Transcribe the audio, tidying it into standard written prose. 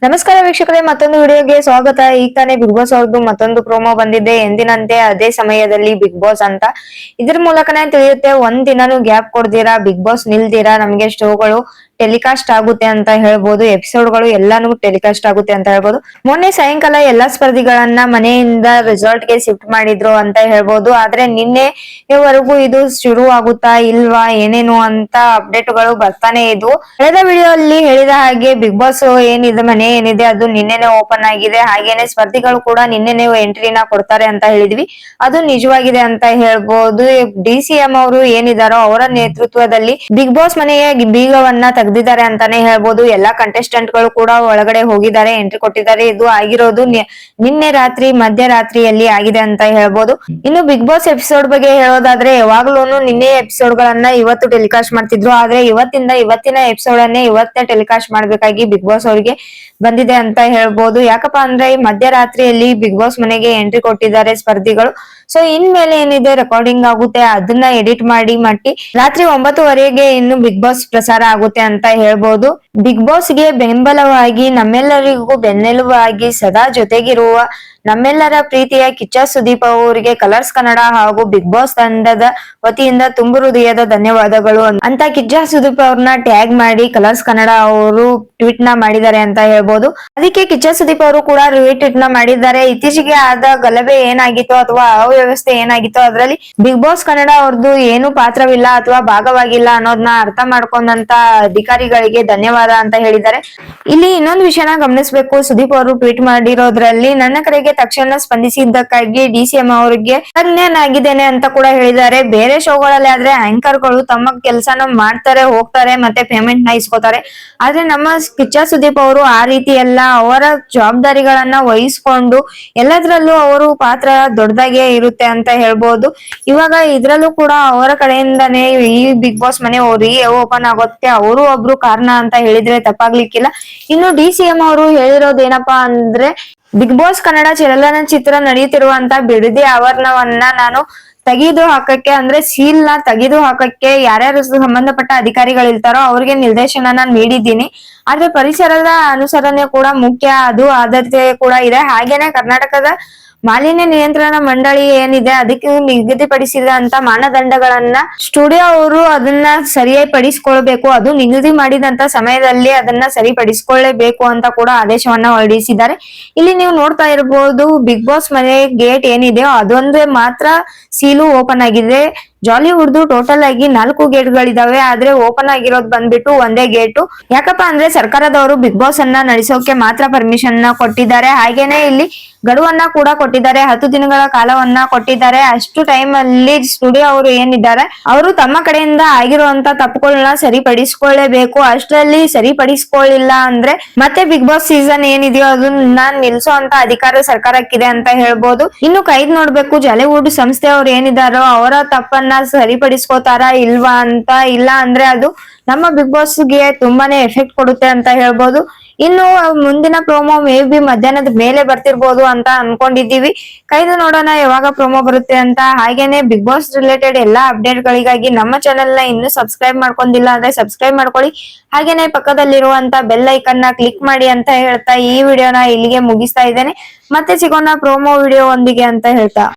ನಮಸ್ಕಾರ ವೀಕ್ಷಕರೇ, ಮತ್ತೊಂದು ವಿಡಿಯೋಗೆ ಸ್ವಾಗತ. ಈಗ ತಾನೇ ಬಿಗ್ ಬಾಸ್ ಅವ್ರದ್ದು ಮತ್ತೊಂದು ಪ್ರೋಮೋ ಬಂದಿದೆ. ಎಂದಿನಂತೆ ಅದೇ ಸಮಯದಲ್ಲಿ ಬಿಗ್ ಬಾಸ್ ಅಂತ. ಇದ್ರ ಮೂಲಕನೇ ತಿಳಿಯುತ್ತೆ, ಒಂದ್ ದಿನಾನು ಗ್ಯಾಪ್ ಕೊಡ್ದಿರಾ, ಬಿಗ್ ಬಾಸ್ ನಿಲ್ದಿರಾ ನಮ್ಗೆ ಶೋಗಳು ಟೆಲಿಕಾಸ್ಟ್ ಆಗುತ್ತೆ ಅಂತ ಹೇಳ್ಬೋದು. ಎಪಿಸೋಡ್ಗಳು ಎಲ್ಲಾನು ಟೆಲಿಕಾಸ್ಟ್ ಆಗುತ್ತೆ ಅಂತ ಹೇಳ್ಬೋದು. ಮೊನ್ನೆ ಸಾಯಂಕಾಲ ಎಲ್ಲಾ ಸ್ಪರ್ಧಿಗಳನ್ನ ಮನೆಯಿಂದ ರೆಸಾರ್ಟ್ ಗೆ ಶಿಫ್ಟ್ ಮಾಡಿದ್ರು ಅಂತ ಹೇಳ್ಬೋದು. ಆದ್ರೆ ನಿನ್ನೆವರೆಗೂ ಇದು ಶುರು ಆಗುತ್ತಾ ಇಲ್ವಾ ಏನೇನು ಅಂತ ಅಪ್ಡೇಟ್ ಗಳು ಬರ್ತಾನೆ ಇದ್ವು. ಕಳೆದ ವಿಡಿಯೋ ಅಲ್ಲಿ ಹೇಳಿದ ಹಾಗೆ ಬಿಗ್ ಬಾಸ್ ಏನಿದೆ, ಮನೆ ಏನಿದೆ ಅದು ನಿನ್ನೆನೆ ಓಪನ್ ಆಗಿದೆ. ಹಾಗೇನೆ ಸ್ಪರ್ಧಿಗಳು ಕೂಡ ನಿನ್ನೆನೆ ಎಂಟ್ರಿನ ಕೊಡ್ತಾರೆ ಅಂತ ಹೇಳಿದ್ವಿ. ಅದು ನಿಜವಾಗಿದೆ ಅಂತ ಹೇಳ್ಬೋದು. DCM ಅವರು ಏನಿದಾರೋ ಅವರ ನೇತೃತ್ವದಲ್ಲಿ ಬಿಗ್ ಬಾಸ್ ಮನೆಯ ಬೀಗವನ್ನ ತೆಗೆದಿದ್ದಾರೆ ಅಂತಾನೆ ಹೇಳ್ಬೋದು. ಎಲ್ಲಾ ಕಂಟೆಸ್ಟೆಂಟ್ ಗಳು ಕೂಡ ಒಳಗಡೆ ಹೋಗಿದ್ದಾರೆ, ಎಂಟ್ರಿ ಕೊಟ್ಟಿದ್ದಾರೆ. ಇದು ಆಗಿರೋದು ನಿನ್ನೆ ರಾತ್ರಿ ಮಧ್ಯರಾತ್ರಿಯಲ್ಲಿ ಆಗಿದೆ ಅಂತ ಹೇಳ್ಬೋದು. ಇನ್ನು ಬಿಗ್ ಬಾಸ್ ಎಪಿಸೋಡ್ ಬಗ್ಗೆ ಹೇಳೋದಾದ್ರೆ, ಯಾವಾಗ್ಲೂನು ನಿನ್ನೆ ಎಪಿಸೋಡ್ ಗಳನ್ನ ಇವತ್ತು ಟೆಲಿಕಾಸ್ಟ್ ಮಾಡ್ತಿದ್ರು. ಆದ್ರೆ ಇವತ್ತಿನ ಎಪಿಸೋಡ್ ಅನ್ನೇ ಇವತ್ತೇ ಟೆಲಿಕಾಸ್ಟ್ ಮಾಡ್ಬೇಕಾಗಿ ಬಿಗ್ ಬಾಸ್ ಅವರಿಗೆ ಬಂದಿದೆ ಅಂತ ಹೇಳ್ಬೋದು. ಯಾಕಪ್ಪ ಅಂದ್ರೆ ಮಧ್ಯರಾತ್ರಿಯಲ್ಲಿ ಬಿಗ್ ಬಾಸ್ ಮನೆಗೆ ಎಂಟ್ರಿ ಕೊಟ್ಟಿದ್ದಾರೆ ಸ್ಪರ್ಧಿಗಳು. ಸೊ ಇನ್ಮೇಲೆ ಏನಿದೆ ರೆಕಾರ್ಡಿಂಗ್ ಆಗುತ್ತೆ, ಅದನ್ನ ಎಡಿಟ್ ಮಾಡಿ ರಾತ್ರಿ 9:30ಗೆ ಇನ್ನು ಬಿಗ್ ಬಾಸ್ ಪ್ರಸಾರ ಆಗುತ್ತೆ ಅಂತ ಹೇಳ್ಬೋದು. ಬಿಗ್ ಬಾಸ್ ಗೆ ಬೆಂಬಲವಾಗಿ, ನಮ್ಮೆಲ್ಲರಿಗೂ ಬೆನ್ನೆಲುಬಾಗಿ ಸದಾ ಜೊತೆಗಿರುವ ನಮ್ಮೆಲ್ಲರ ಪ್ರೀತಿಯ ಕಿಚ್ಚ ಸುದೀಪ್ ಅವರಿಗೆ ಕಲರ್ಸ್ ಕನ್ನಡ ಹಾಗೂ ಬಿಗ್ ಬಾಸ್ ತಂಡದ ವತಿಯಿಂದ ತುಂಬು ಹೃದಯದ ಧನ್ಯವಾದಗಳು ಅಂತ ಕಿಚ್ಚ ಸುದೀಪ್ ಅವ್ರನ್ನ ಟ್ಯಾಗ್ ಮಾಡಿ ಕಲರ್ಸ್ ಕನ್ನಡ ಅವರು ಟ್ವೀಟ್ ನ ಮಾಡಿದ್ದಾರೆ ಅಂತ ಹೇಳ್ಬೋದು. ಅದಕ್ಕೆ ಕಿಚ್ಚ ಸುದೀಪ್ ಅವರು ಕೂಡ ಟ್ವೀಟ್ ನ ಮಾಡಿದ್ದಾರೆ. ಇತ್ತೀಚೆಗೆ ಆದ ಗಲಭೆ ಏನಾಗಿತ್ತು ಅಥವಾ ಅವ್ಯವಸ್ಥೆ ಏನಾಗಿತ್ತು ಅದರಲ್ಲಿ ಬಿಗ್ ಬಾಸ್ ಕನ್ನಡ ಅವ್ರದ್ದು ಏನು ಪಾತ್ರವಿಲ್ಲ ಅಥವಾ ಭಾಗವಾಗಿಲ್ಲ ಅನ್ನೋದನ್ನ ಅರ್ಥ ಮಾಡ್ಕೊಂಡಂತ ಅಧಿಕಾರಿಗಳಿಗೆ ಧನ್ಯವಾದ ಅಂತ ಹೇಳಿದ್ದಾರೆ. ಇಲ್ಲಿ ಇನ್ನೊಂದು ವಿಷಯನ ಗಮನಿಸಬೇಕು. ಸುದೀಪ್ ಅವರು ಟ್ವೀಟ್ ಮಾಡಿರೋದ್ರಲ್ಲಿ ನನ್ನ ಕರೆಗೆ ತಕ್ಷಣ ಸ್ಪಂದಿಸಿದ್ದಕ್ಕಾಗಿ DCM ಅವರಿಗೆ ಕೃತಜ್ಞನಾಗಿದ್ದೇನೆ ಅಂತ ಕೂಡ ಹೇಳಿದ್ದಾರೆ. ಬೇರೆ ಶೋಗಳಲ್ಲಿ ಆದ್ರೆ ಆಂಕರ್ ಗಳು ತಮ್ಮ ಕೆಲಸನ ಮಾಡ್ತಾರೆ, ಹೋಗ್ತಾರೆ, ಮತ್ತೆ ಪೇಮೆಂಟ್ ನ ಇಸ್ಕೋತಾರೆ. ಆದ್ರೆ ನಮ್ಮ ಕಿಚ್ಚ ಸುದೀಪ್ ಅವರು ಆ ರೀತಿ ಎಲ್ಲ ಅವರ ಜವಾಬ್ದಾರಿಗಳನ್ನ ವಹಿಸ್ಕೊಂಡು ಎಲ್ಲದ್ರಲ್ಲೂ ಅವರು ಪಾತ್ರ ದೊಡ್ಡದಾಗೆ ಇರುತ್ತೆ ಅಂತ ಹೇಳ್ಬೋದು. ಇವಾಗ ಇದ್ರಲ್ಲೂ ಕೂಡ ಅವರ ಕಡೆಯಿಂದಾನೇ ಈ ಬಿಗ್ ಬಾಸ್ ಮನೆ ಓಪನ್ ಆಗೋದಕ್ಕೆ ಅವರು ಒಬ್ರು ಕಾರಣ ಅಂತ ಹೇಳಿದ್ರೆ ತಪ್ಪಾಗ್ಲಿಕ್ಕಿಲ್ಲ. ಇನ್ನು DCM ಅವರು ಹೇಳಿರೋದೇನಪ್ಪಾ ಅಂದ್ರೆ, ಬಿಗ್ ಬಾಸ್ ಕನ್ನಡ ಚಲನಚಿತ್ರ ನಡೆಯುತ್ತಿರುವಂತ ಬಿಡದಿ ಆವರಣವನ್ನ ನಾನು ತೆಗೆದು ಹಾಕಕ್ಕೆ, ಅಂದ್ರೆ ಸೀಲ್ ನ ತೆಗೆದು ಹಾಕಕ್ಕೆ ಯಾರ್ಯಾರು ಸಂಬಂಧಪಟ್ಟ ಅಧಿಕಾರಿಗಳಿರ್ತಾರೋ ಅವ್ರಿಗೆ ನಿರ್ದೇಶನ ನೀಡಿದ್ದೀನಿ. ಆದ್ರೆ ಪರಿಸರದ ಅನುಸರಣೆ ಕೂಡ ಮುಖ್ಯ, ಅದು ಆದ್ಯತೆ ಕೂಡ ಇದೆ. ಹಾಗೇನೆ ಕರ್ನಾಟಕದ ಮಾಲಿನ್ಯ ನಿಯಂತ್ರಣ ಮಂಡಳಿ ಏನಿದೆ ಅದಕ್ಕೆ ನಿಗದಿಪಡಿಸಿದಂತ ಮಾನದಂಡಗಳನ್ನ ಸ್ಟುಡಿಯೋ ಅವರು ಅದನ್ನ ಸರಿಯಾಗಿ ಪಡಿಸ್ಕೊಳ್ಬೇಕು. ಅದು ನಿಗದಿ ಮಾಡಿದಂತ ಸಮಯದಲ್ಲಿ ಅದನ್ನ ಸರಿಪಡಿಸ್ಕೊಳ್ಳೇಬೇಕು ಅಂತ ಕೂಡ ಆದೇಶವನ್ನ ಹೊರಡಿಸಿದ್ದಾರೆ. ಇಲ್ಲಿ ನೀವು ನೋಡ್ತಾ ಇರಬಹುದು, ಬಿಗ್ ಬಾಸ್ ಮನೆ ಗೇಟ್ ಏನಿದೆಯೋ ಅದೊಂದೇ ಮಾತ್ರ ಸೀಲು ಓಪನ್ ಆಗಿದೆ. ಜಾಲಿವುಡ್ ಟೋಟಲ್ ಆಗಿ 4 ಗೇಟ್ ಗಳಿದಾವೆ, ಆದ್ರೆ ಓಪನ್ ಆಗಿರೋದು ಬಂದ್ಬಿಟ್ಟು ಒಂದೇ ಗೇಟು. ಯಾಕಪ್ಪ ಅಂದ್ರೆ ಸರ್ಕಾರದವರು ಬಿಗ್ ಬಾಸ್ ಅನ್ನ ನಡೆಸೋಕೆ ಮಾತ್ರ ಪರ್ಮಿಷನ್ ಕೊಟ್ಟಿದ್ದಾರೆ. ಹಾಗೇನೆ ಇಲ್ಲಿ ಗಡುವನ್ನ ಕೂಡ ಕೊಟ್ಟಿದ್ದಾರೆ, 10 ದಿನಗಳ ಕಾಲವನ್ನ ಕೊಟ್ಟಿದ್ದಾರೆ. ಅಷ್ಟು ಟೈಮ್ ಅಲ್ಲಿ ಸ್ಟುಡಿಯೋ ಅವರು ಏನಿದ್ದಾರೆ ಅವರು ತಮ್ಮ ಕಡೆಯಿಂದ ಆಗಿರುವಂತ ತಪ್ಪುಗಳನ್ನ ಸರಿಪಡಿಸ್ಕೊಳ್ಳೇಬೇಕು. ಅಷ್ಟರಲ್ಲಿ ಸರಿಪಡಿಸ್ಕೊಳ್ಳಿಲ್ಲ ಅಂದ್ರೆ ಮತ್ತೆ ಬಿಗ್ ಬಾಸ್ ಸೀಸನ್ ಏನಿದೆಯೋ ಅದನ್ನ ನಿಲ್ಸೋ ಅಧಿಕಾರ ಸರ್ಕಾರಕ್ಕಿದೆ ಅಂತ ಹೇಳ್ಬೋದು. ಇನ್ನು ಕೈದ್ ನೋಡ್ಬೇಕು, ಜಾಲಿವುಡ್ ಸಂಸ್ಥೆ ಅವ್ರು ಏನಿದಾರೋ ಅವರ ತಪ್ಪನ್ನ ಸರಿಪಡಿಸ್ಕೋತಾರ ಇಲ್ವಾ ಅಂತ. ಇಲ್ಲ ಅಂದ್ರೆ ಅದು ನಮ್ಮ ಬಿಗ್ ಬಾಸ್ ಗೆ ತುಂಬಾನೇ ಎಫೆಕ್ಟ್ ಕೊಡುತ್ತೆ ಅಂತ ಹೇಳ್ಬೋದು. ಇನ್ನು ಮುಂದಿನ ಪ್ರೋಮೋ ಮೇ ಬಿ ಮಧ್ಯಾಹ್ನದ ಮೇಲೆ ಬರ್ತಿರ್ಬೋದು ಅಂತ ಅನ್ಕೊಂಡಿದೀವಿ. ಕಾಯ್ದು ನೋಡೋಣ ಯಾವಾಗ ಪ್ರೋಮೋ ಬರುತ್ತೆ ಅಂತ. ಹಾಗೇನೆ ಬಿಗ್ ಬಾಸ್ ರಿಲೇಟೆಡ್ ಎಲ್ಲಾ ಅಪ್ಡೇಟ್ ಗಳಿಗಾಗಿ ನಮ್ಮ ಚಾನೆಲ್ ನ ಇನ್ನೂ ಸಬ್ಸ್ಕ್ರೈಬ್ ಮಾಡ್ಕೊಂಡಿಲ್ಲ ಅಂದ್ರೆ ಸಬ್ಸ್ಕ್ರೈಬ್ ಮಾಡ್ಕೊಳ್ಳಿ. ಹಾಗೇನೆ ಪಕ್ಕದಲ್ಲಿರುವಂತ ಬೆಲ್ ಐಕನ್ ನ ಕ್ಲಿಕ್ ಮಾಡಿ ಅಂತ ಹೇಳ್ತಾ ಈ ವಿಡಿಯೋನ ಇಲ್ಲಿಗೆ ಮುಗಿಸ್ತಾ ಇದ್ದೇನೆ. ಮತ್ತೆ ಸಿಗೋಣ ಪ್ರೋಮೋ ವಿಡಿಯೋ ಒಂದಿಗೆ ಅಂತ ಹೇಳ್ತಾ.